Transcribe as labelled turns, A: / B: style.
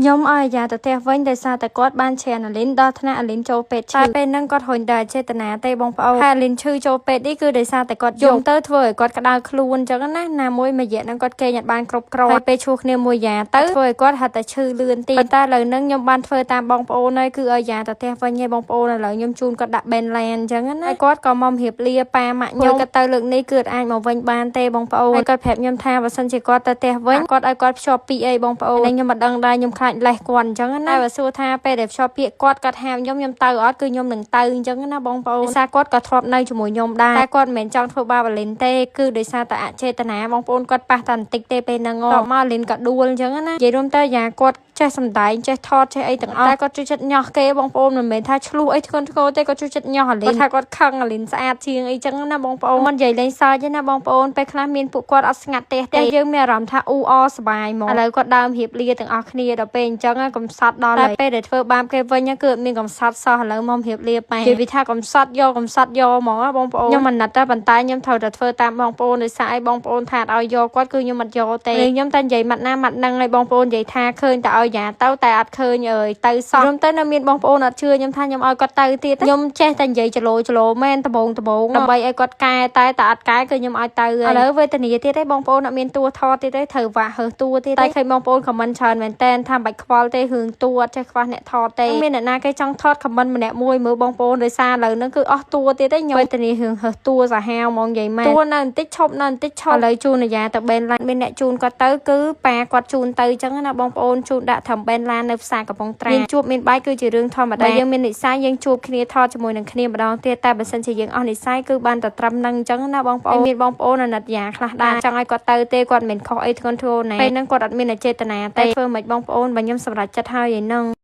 A: ខ្ញុំឲ្យអាយ៉ាទៅផ្ទះវិញដោយសារតែគាត់បានឈានអាលីនដល់ថ្នាក់អាលីនចូលពេទ្យឈឺតែពេលហ្នឹងគាត់ហុញតែចេតនាទេបងប្អូនហើយអាលីនឈឺចូលពេទ្យនេះគឺដោយសារតែគាត់យំទៅធ្វើឲ្យគាត់ក្តៅខ្លួនអញ្ចឹងណាមួយមួយរយៈហ្នឹងគាត់គេងអត់បានគ្រប់គ្រាន់ហើយពេលឈួរគ្នាមួយយ៉ាទៅធ្វើឲ្យគាត់ហាត់តែឈឺលឿនទីតែឥឡូវហ្នឹងខ្ញុំបានធ្វើតាមបងប្អូនហើយគឺឲ្យអាយ៉ាទៅផ្ទះវិញហើយបងប្អូនឥឡូវខ្ញុំជូនគាត់ដាក់បេនឡែនអញ្ចឹងណាហើយគាត់ក៏មករៀបលាប៉ាម៉ាក់ខ្ញុំគាត់ទៅលើកនេះគឺអាចមកវិញបានទេបងប្អូនហើយគាត់ប្រាប់ខ្ញុំថាបើសិនជាគាត់ទៅផ្ទះវិញគាត់ឲ្យគាត់ភ្ជាប់ពាក្យអីបងប្អូនខ្ញុំមិនដឹងដែរខ្ញុំខ្លាចលេះគាត់អញ្ចឹងណាបើសួរថាពេលដែលភ្ជាប់ពាក្យគាត់ហាមខ្ញុំទៅអត់គឺខ្ញុំនឹងទៅអញ្ចឹងណាបងប្អូនដោយសារគាត់ក៏ធ្លាប់នៅជាមួយខ្ញុំដែរតែគាត់មិនមែនចង់ធ្វើបាបអាលីនទេគឺដោយសារតែអចេតនាបងប្អូនគាត់ប៉ះតែបន្តិចទេពេលហ្នឹងមកអាលីនក៏ដួលអញ្ចឹងណានិយាយរួមទៅយ៉ាគាត់ចេះសំដែងចេះថតចេះអីទាំងអស់តែគាត់ជួយចិត្តញាស់គេបងប្អូនមិនមែនថាឆ្លោះអីធ្ងន់ធ្ងរទេគាត់ជួយចិត្តញាស់អាលីនគាត់ថាគាត់ខឹងអាលីនស្អាតជាងអីចឹងណាបងប្អូនមិននិយាយលេងសើចទេណាបងប្អូនពេលខ្លះមានពួកគាត់អត់ស្ងាត់ទេយើងមានអារម្មណ៍ថាអ៊ូអសប្បាយហ្មងឥឡូវគាត់ដើមរៀបលាទាំងអស់គ្នាដល់ពេលអញ្ចឹងកំសត់ដល់តែពេលដែលធ្វើបាបគេវិញគឺអត់មានកំសត់សោះឥឡូវមករៀបលាប៉ែនិយាយថាកំសត់យកហ្មងបងប្អូនខ្ញុំមិនណិតទេប៉ុន្តែខ្ញុំត្រូវតែធ្វើតាមបងប្អូនដោយសារអីបងប្អូនថាឲ្យយកគាត់គឺខ្ញុំមិនយកទេខ្ញុំតែនិយាយម៉ាត់ណាម៉ាត់ហ្នឹងឲ្យបងប្អូននិយាយថាឃើញតែឲ្យយ៉ាទៅតែអត់ឃើញអើយទៅសោះខ្ញុំទៅនៅមានបងប្អូនអត់ជឿខ្ញុំថាខ្ញុំឲ្យគាត់ទៅទៀតខ្ញុំចេះតែនិយាយចលោមែនដបងដើម្បីឲ្យគាត់កែតែអត់កែគឺខ្ញុំឲ្យទៅឥឡូវវេទនាទៀតទេបងប្អូនអត់មានតួថតទៀតទេត្រូវវាហើតួទៀតតែឃើញបងប្អូនខមមិនច្រើនមែនតែនថាបាច់ខ្វល់ទេរឿងតួអត់ចេះខ្វះអ្នកថតទេមានអ្នកណាគេចង់ថតខមមិនម្នាក់មួយមើលបងប្អូនដោយសារឥឡូវហ្នឹងគឺអស់តួទៀតទេខ្ញុំវេទនារឿងហើតួសាហាវហ្មងនិយាយមែនតួនៅបន្តិចឈប់ឥឡូវជូនអាយ៉ាទៅបេនឡានមានអ្នកជូនគាត់ទៅគឺប៉ាគាត់ជូនទៅអញ្ចឹងណាបងប្អូនជូនដាក់ត្រឹមបេនឡាននៅផ្សារកំពង់ត្រាមានជួបមានបាយគឺជារឿងធម្មតាយើងមាននិស្ស័យយើងជួបគ្នាថតជាមួយនឹងគ្នាម្ដងទៀតតែបើសិនជាយើងអស់និស្ស័យគឺបានតែត្រឹមហ្នឹងអញ្ចឹងណាបងប្អូនមានបងប្អូនអាណិតយ៉ាខ្លះដែរចង់ឲ្យគាត់ទៅទេគាត់មិនខុសអីធ្ងន់ធ្ងរណាពេលហ្នឹងគាត់អត់មានចេតនាតែធ្វើមិនបងប្អូនបើខ្ញុំសម្រេចចិត្តហើយឯហ្នឹង